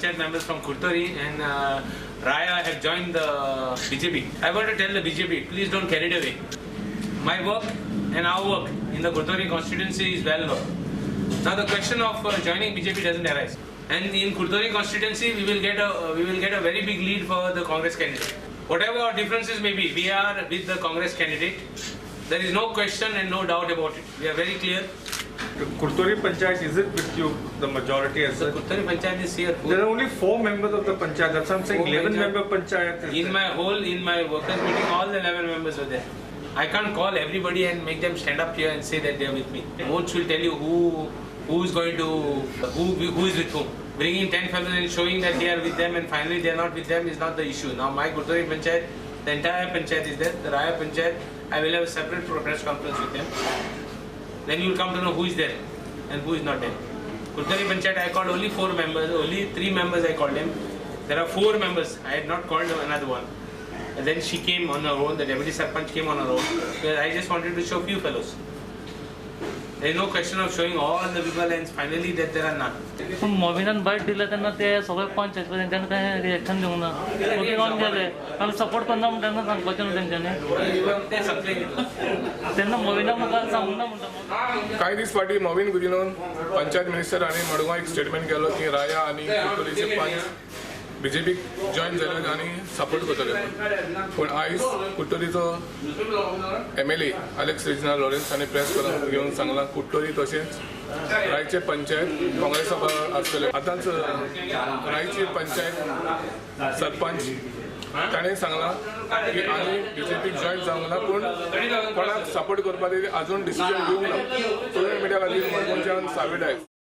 Panchayat members from Curtorim and Raia have joined the BJP. I want to tell the BJP, please don't carry it away. My work and our work in the Curtorim constituency is well known. Now the question of joining BJP doesn't arise. And in Curtorim constituency, we will get a very big lead for the Congress candidate. Whatever our differences may be, we are with the Congress candidate. There is no question and no doubt about it. We are very clear. Curtorim Panchayat, is it with you, the majority as The such? Curtorim Panchayat is here. There are only 4 members of the Panchayat. That's what I'm saying. 11-member Panchayat. In my workers meeting, all the 11 members were there. I can't call everybody and make them stand up here and say that they are with me. Votes will tell you who is with whom. Bringing 10 fellows and showing that they are with them and finally they are not with them is not the issue. Now my Curtorim Panchayat, the entire Panchayat is there. The Raia Panchayat, I will have a separate press conference with them. Then you will come to know who is there and who is not there. Curtorim Panchayat, I called only 4 members, only 3 members I called them. There are 4 members, I had not called another one. And then she came on her own, the deputy sarpanch came on her own. Because I just wanted to show few fellows. There is no question of showing all the people and finally that there are none. मोविनान bite दिला त्यांना ते सगळे पंच आहेत त्यांना काय reaction देऊ ना ओके ऑन गेले आम्ही सपोर्ट करना म्हणून त्यांना सांगपाचें ना त्यांच्याने ते संपले त्यांना मोविना मुखार सांगू ना म्हणटा काही दीस फाटी मोविन गुदिनो पंचायत मिनिस्टर आणि मडगांव एक स्टेटमेंट केलो की राया आणि कुर्टोरीचे पंच बीजेपी जॉइन जाल्यात आणि सपोर्ट करतले पण आयज कुर्टोरीचो MLA Alex Reginald लॉरेन्स हांणी प्रेस करून घेवन सांगला कुर्टोरी तशेंच रायचे पंचायत काँग्रेसा बरोबर आसतले आतांच रायची पंचायत सरपंच ताणें सांगला की आमी बीजेपीक जॉइन जावंक ना पूण कोणाक सपोर्ट करपा खातीर आजून डिसिजन घेवंक ना सोशल मिडिया खातीर मनोरंजन साविडाय